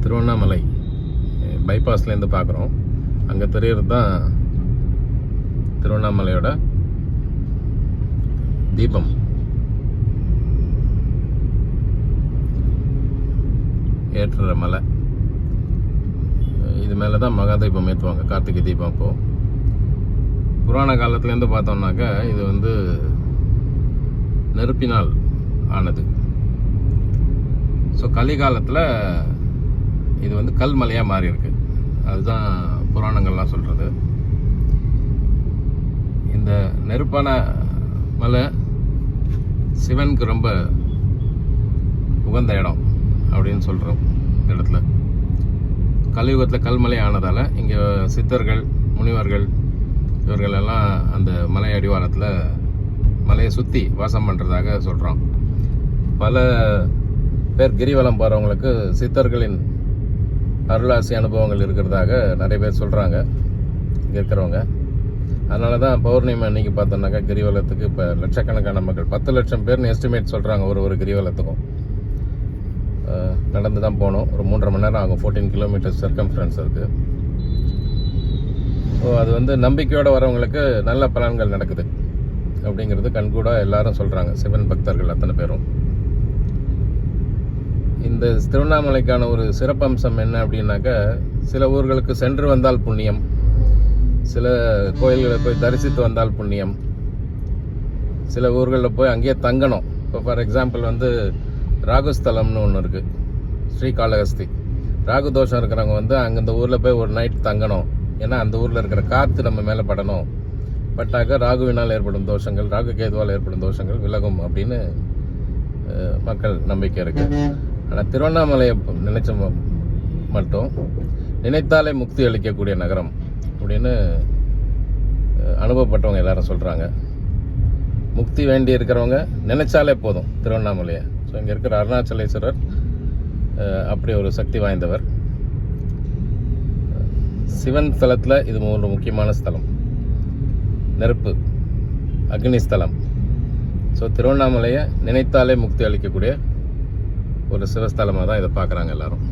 திருவண்ணாமலை பைபாஸ்லேருந்து பார்க்குறோம். அங்கே தெரியறது தான் திருவண்ணாமலையோட தீபம். ஏற்றுற மலை இது மேலே தான் மகா தீபம் ஏற்றுவாங்க, கார்த்திகை தீபம். இப்போது புராண காலத்துலேருந்து பார்த்தோம்னாக்கா இது வந்து நெருப்பினால் ஆனது. ஸோ கலிகாலத்தில் இது வந்து கல் மலையாக மாறி இருக்கு. அதுதான் புராணங்கள்லாம் சொல்கிறது. இந்த நெருப்பான மலை சிவனுக்கு ரொம்ப உகந்த இடம் அப்படின்னு சொல்கிறோம். இந்த இடத்துல கலியுகத்தில் கல்மலை ஆனதால் இங்கே சித்தர்கள், முனிவர்கள் இவர்கள் எல்லாம் அந்த மலை அடிவாரத்தில் மலையை சுற்றி வாசம் பண்ணுறதாக சொல்கிறோம். பல பேர் கிரிவலம் போகிறவங்களுக்கு சித்தர்களின் அருளாசி அனுபவங்கள் இருக்கிறதாக நிறைய பேர் சொல்கிறாங்க இங்கே இருக்கிறவங்க. அதனால தான் பௌர்ணமி அன்றைக்கி பார்த்தோம்னாக்கா கிரிவலத்துக்கு இப்போ லட்சக்கணக்கான மக்கள், 10 லட்சம் பேர்னு எஸ்டிமேட் சொல்கிறாங்க ஒரு கிரிவலத்துக்கும். நடந்து தான் போகணும், ஒரு 3.5 மணி நேரம் ஆகும். 14 கிலோமீட்டர்ஸ் சர்க்கம்ஃபரன்ஸ் இருக்குது. ஸோ அது வந்து நம்பிக்கையோடு வரவங்களுக்கு நல்ல பலன்கள் நடக்குது அப்படிங்கிறது கண்கூட எல்லாரும் சொல்கிறாங்க, சிவன் பக்தர்கள் அத்தனை பேரும். இந்த திருவண்ணாமலைக்கான ஒரு சிறப்பம்சம் என்ன அப்படின்னாக்கா, சில ஊர்களுக்கு சென்று வந்தால் புண்ணியம், சில கோயில்களை போய் தரிசித்து வந்தால் புண்ணியம், சில ஊர்களில் போய் அங்கேயே தங்கணும். இப்போ ஃபார் எக்ஸாம்பிள் வந்து ராகுஸ்தலம்னு ஒன்று இருக்குது, ஸ்ரீகாளஹஸ்தி. ராகு தோஷம் இருக்கிறவங்க வந்து அங்கே இந்த ஊரில் போய் ஒரு நைட் தங்கணும். ஏன்னா அந்த ஊரில் இருக்கிற காற்று நம்ம மேலே படணும், பட்டாக்க ராகுவினால் ஏற்படும் தோஷங்கள், ராகு கேதுவால் ஏற்படும் தோஷங்கள் விலகும் அப்படின்னு மக்கள் நம்பிக்கை இருக்குது. ஆனால் திருவண்ணாமலையை நினைச்ச மட்டும் நினைத்தாலே முக்தி அளிக்கக்கூடிய நகரம் அப்படின்னு அனுபவப்பட்டவங்க எல்லாரும் சொல்கிறாங்க. முக்தி வேண்டி இருக்கிறவங்க நினைச்சாலே போதும் திருவண்ணாமலையை. ஸோ இங்கே இருக்கிற அருணாச்சலேஸ்வரர் அப்படி ஒரு சக்தி வாய்ந்தவர். சிவன் ஸ்தலத்தில் இது ஒரு முக்கியமான ஸ்தலம், நெருப்பு அக்னி ஸ்தலம். ஸோ திருவண்ணாமலையை நினைத்தாலே முக்தி அளிக்கக்கூடிய ஒரு சிவஸ்தலமாக தான் இதை பார்க்குறாங்க எல்லாரும்.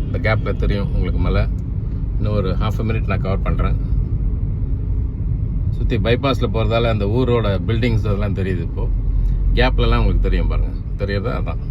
இந்த கேப்பில் தெரியும் உங்களுக்கு மலை. இன்னும் ஒரு 1/2 மினிட் நான் கவர் பண்ணுறேன். சுற்றி பைபாஸில் போகிறதால அந்த ஊரோட பில்டிங்ஸ் அதெல்லாம் தெரியுது. இப்போது கேப்லலாம் உங்களுக்கு தெரியும் பாருங்கள், தெரியறதா அதான்.